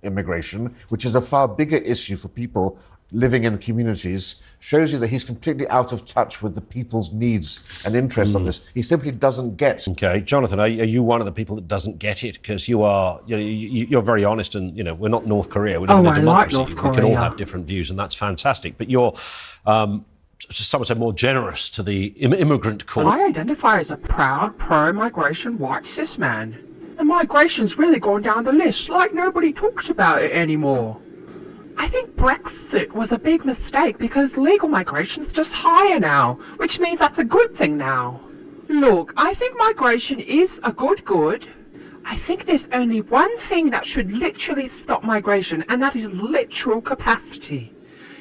immigration, which is a far bigger issue for people living in the communities, shows you that he's completely out of touch with the people's needs and interests on this. He simply doesn't get. Okay, Jonathan, are you one of the people that doesn't get it? Because you're very honest, and we're not North Korea. We live in a democracy. Like North Korea. We can all have different views, and that's fantastic. But you're, some would say, more generous to the immigrant cause. I identify as a proud pro-migration white cis man. And migration's really gone down the list, like nobody talks about it anymore. I think Brexit was a big mistake because legal migration's just higher now, which means that's a good thing now. Look, I think migration is a good. I think there's only one thing that should literally stop migration, and that is literal capacity.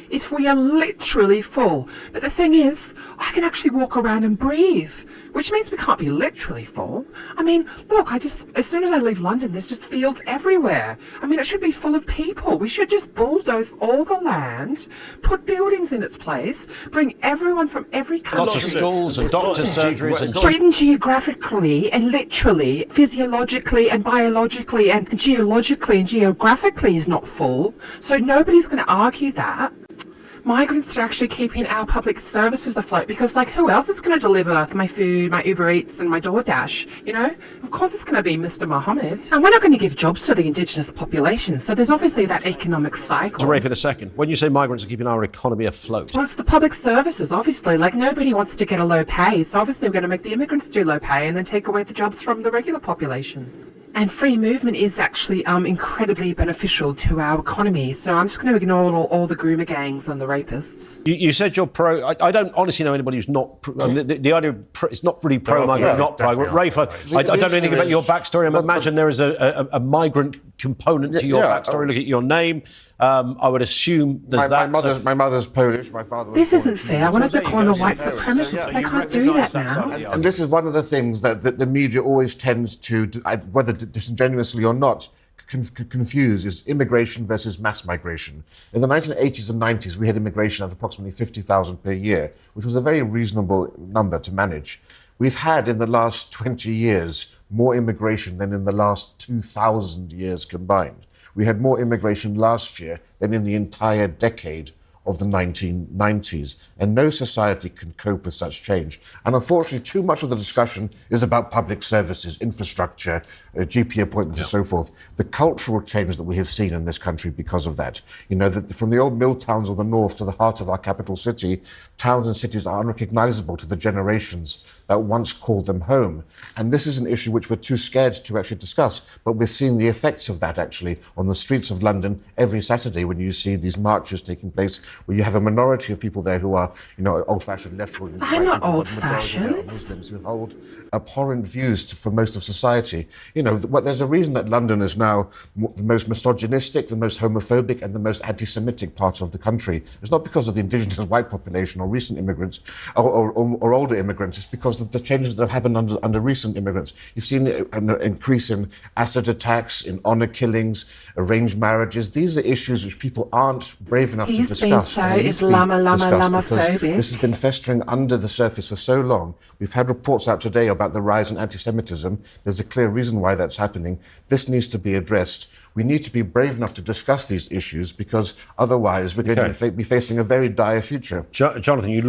If we are literally full. But the thing is, I can actually walk around and breathe, which means we can't be literally full. I mean, look, as soon as I leave London, there's just fields everywhere. I mean, it should be full of people. We should just bulldoze all the land, put buildings in its place, bring everyone from every country. Lots of schools and doctors' surgeries. And Britain geographically and literally, physiologically and biologically and geologically and geographically is not full. So nobody's going to argue that. Migrants are actually keeping our public services afloat because, who else is going to deliver my food, my Uber Eats and my DoorDash, Of course it's going to be Mr. Mohammed. And we're not going to give jobs to the indigenous population, so there's obviously that economic cycle. To Raef in a second, when you say migrants are keeping our economy afloat... Well, it's the public services, obviously. Nobody wants to get a low pay, so obviously we're going to make the immigrants do low pay and then take away the jobs from the regular population. And free movement is actually incredibly beneficial to our economy. So I'm just going to ignore all the groomer gangs and the rapists. You said you're pro. I don't honestly know anybody who's not. The idea of it's not really pro-migrant, not pro. Raef, I don't know anything about your backstory. I imagine there is a migrant component to your backstory. Look at your name. I would assume there's my mother's Polish. My father was. This isn't fair. I wanted to call them a white supremacist, but I can't do that now. And this is one of the things that the media always tends to, whether disingenuously or not, confuse is immigration versus mass migration. In the 1980s and 90s, we had immigration at approximately 50,000 per year, which was a very reasonable number to manage. We've had, in the last 20 years, more immigration than in the last 2,000 years combined. We had more immigration last year than in the entire decade of the 1990s, and no society can cope with such change. And unfortunately, too much of the discussion is about public services, infrastructure, GP appointments and so forth. The cultural change that we have seen in this country because of that. From the old mill towns of the north to the heart of our capital city, towns and cities are unrecognizable to the generations that once called them home. And this is an issue which we're too scared to actually discuss, but we're seeing the effects of that actually on the streets of London every Saturday when you see these marches taking place, where you have a minority of people there who are, old-fashioned left-wing. I'm not old-fashioned. Muslims who hold abhorrent views for most of society. There's a reason that London is now the most misogynistic, the most homophobic, and the most anti-Semitic part of the country. It's not because of the indigenous white population or recent immigrants or older immigrants. It's because of the changes that have happened under recent immigrants. You've seen an increase in acid attacks, in honour killings, arranged marriages. These are issues which people aren't brave enough to discuss. So Islamophobic. This has been festering under the surface for so long. We've had reports out today about the rise in anti-Semitism. There's a clear reason why that's happening. This needs to be addressed. We need to be brave enough to discuss these issues, because otherwise we're going to be facing a very dire future. Jonathan, you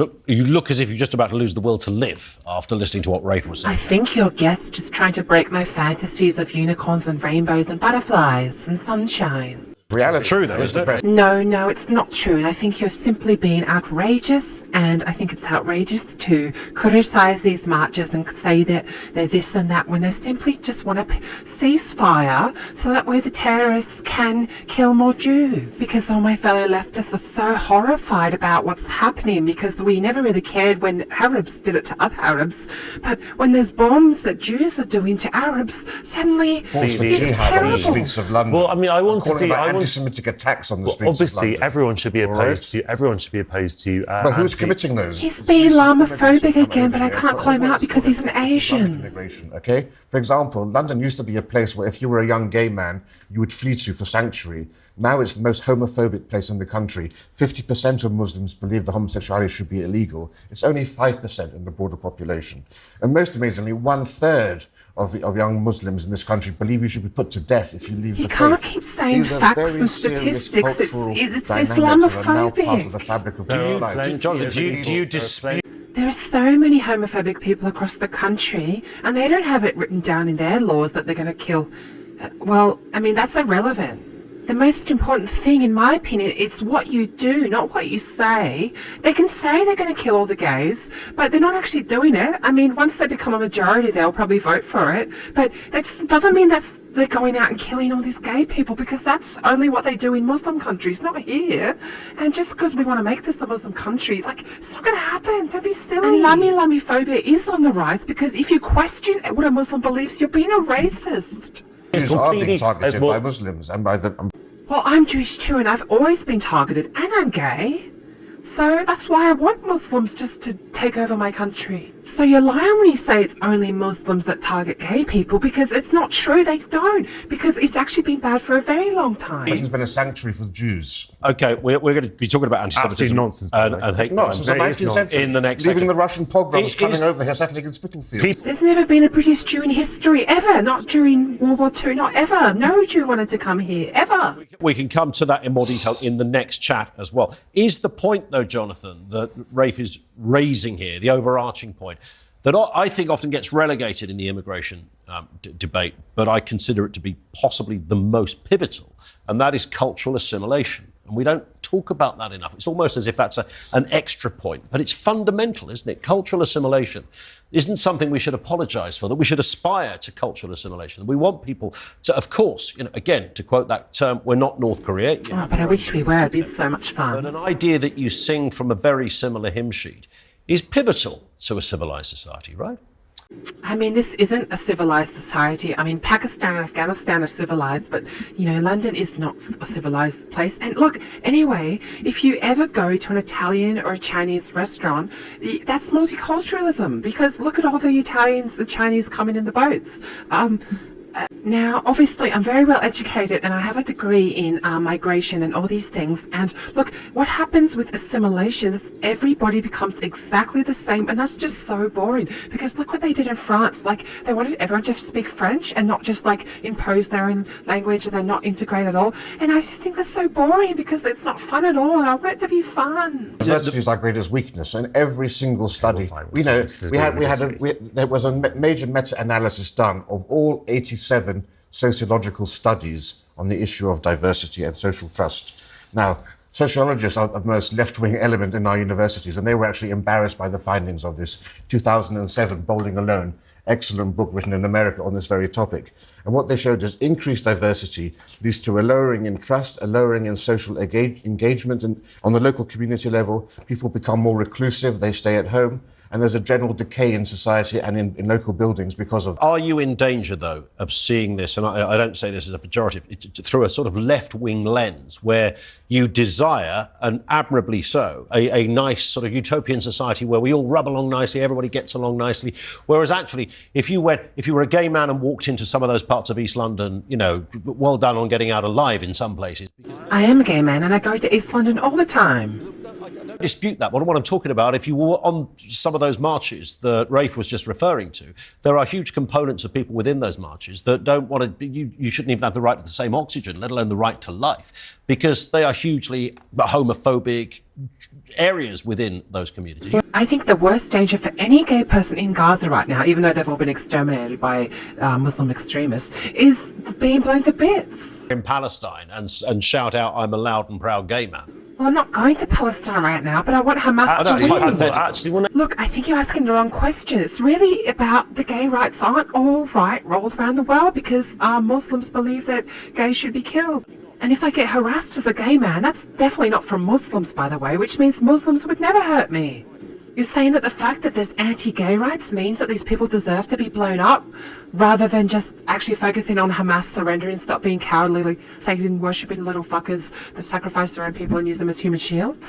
look as if you're just about to lose the will to live after listening to what Raef was saying. I think your guest's just trying to break my fantasies of unicorns and rainbows and butterflies and sunshine. Reality. It's true, though, isn't it? No, it's not true. And I think you're simply being outrageous. And I think it's outrageous to criticize these marches and say that they're this and that when they simply just want a ceasefire so that way the terrorists can kill more Jews. Because all my fellow leftists are so horrified about what's happening, because we never really cared when Arabs did it to other Arabs. But when there's bombs that Jews are doing to Arabs, suddenly it's terrible. On the streets of London. Well, I mean, I want to see anti-Semitic attacks on the streets obviously, of London. everyone should be opposed to. But who's committing those? He's being Islamophobic again, but I can't call him out because he's an Asian. Immigration, okay? For example, London used to be a place where if you were a young gay man, you would flee to for sanctuary. Now it's the most homophobic place in the country. 50% of Muslims believe that homosexuality should be illegal. It's only 5% in the broader population. And most amazingly, 1/3 of young Muslims in this country believe you should be put to death if you leave the faith. You can't keep saying These are facts very and serious statistics. cultural It's dynamics that are now part of the Islamophobic. fabric of British life. Jonathan, do you dispute? There are so many homophobic people across the country, and they don't have it written down in their laws that they're going to kill. Well, I mean, that's irrelevant. The most important thing, in my opinion, is what you do, not what you say. They can say they're going to kill all the gays, but they're not actually doing it. I mean, once they become a majority, they'll probably vote for it. But that doesn't mean they're going out and killing all these gay people, because that's only what they do in Muslim countries, not here. And just because we want to make this a Muslim country, like, it's not going to happen. Don't be silly. And Islamophobia is on the rise, because if you question what a Muslim believes, you're being a racist. Jews are being targeted by Muslims and by the... Well, I'm Jewish too, and I've always been targeted, and I'm gay. So that's why I want Muslims just to take over my country. So you're lying when you say it's only Muslims that target gay people, because it's not true, they don't. Because it's actually been bad for a very long time. Britain's been a sanctuary for the Jews. Okay, we're going to be talking about anti-Semitism nonsense, and hate No, since the 19th century. in the next Leaving second. the Russian pogroms coming over here, settling in Spitalfields. There's never been a British Jew in history, ever. Not during World War II, not ever. No Jew wanted to come here, ever. We can come to that in more detail in the next chat as well. Is the point, though, Jonathan, that Raef is raising here, the overarching point, that I think often gets relegated in the immigration debate, but I consider it to be possibly the most pivotal, and that is cultural assimilation. And we don't talk about that enough. It's almost as if that's an extra point, but it's fundamental, isn't it? Cultural assimilation isn't something we should apologise for, that we should aspire to cultural assimilation. We want people to, of course, again, to quote that term, we're not North Korea. Oh, but I wish we were. It'd be so much fun. But an idea that you sing from a very similar hymn sheet is pivotal to a civilised society, right? I mean, this isn't a civilized society. I mean, Pakistan and Afghanistan are civilized, but, London is not a civilized place. And look, anyway, if you ever go to an Italian or a Chinese restaurant, that's multiculturalism, because look at all the Italians, the Chinese coming in the boats. Now, obviously, I'm very well educated and I have a degree in migration and all these things. And look, what happens with assimilation is everybody becomes exactly the same. And that's just so boring, because look what they did in France. Like, they wanted everyone to speak French and not just impose their own language, and they're not integrated at all. And I just think that's so boring, because it's not fun at all. And I want it to be fun. Diversity is our greatest weakness, and every single study, there was a major meta-analysis done of all 87 sociological studies on the issue of diversity and social trust. Now, sociologists are the most left-wing element in our universities, and they were actually embarrassed by the findings of this 2007 Bowling Alone, excellent book written in America on this very topic. And what they showed is increased diversity leads to a lowering in trust, a lowering in social engagement, and on the local community level, people become more reclusive, they stay at home, and there's a general decay in society and in local buildings because of... Are you in danger, though, of seeing this, and I don't say this as a pejorative, through a sort of left-wing lens, where you desire, and admirably so, a nice sort of utopian society where we all rub along nicely, everybody gets along nicely, whereas actually, if you were a gay man and walked into some of those parts of East London, well done on getting out alive in some places. I am a gay man and I go to East London all the time. I don't dispute that. What I'm talking about, if you were on some of those marches that Raef was just referring to, there are huge components of people within those marches that don't want to... You shouldn't even have the right to the same oxygen, let alone the right to life, because they are hugely homophobic areas within those communities. I think the worst danger for any gay person in Gaza right now, even though they've all been exterminated by Muslim extremists, is being blown to bits. In Palestine and shout out, I'm a loud and proud gay man. Well, I'm not going to Palestine right now, but I want Hamas to win. Look, Look, I think you're asking the wrong question. It's really about the gay rights aren't all right rolled around the world, because Muslims believe that gays should be killed. And if I get harassed as a gay man, that's definitely not from Muslims, by the way, which means Muslims would never hurt me. You're saying that the fact that there's anti-gay rights means that these people deserve to be blown up, rather than just actually focusing on Hamas surrendering and stop being cowardly, Satan worshipping little fuckers that sacrifice their own people and use them as human shields?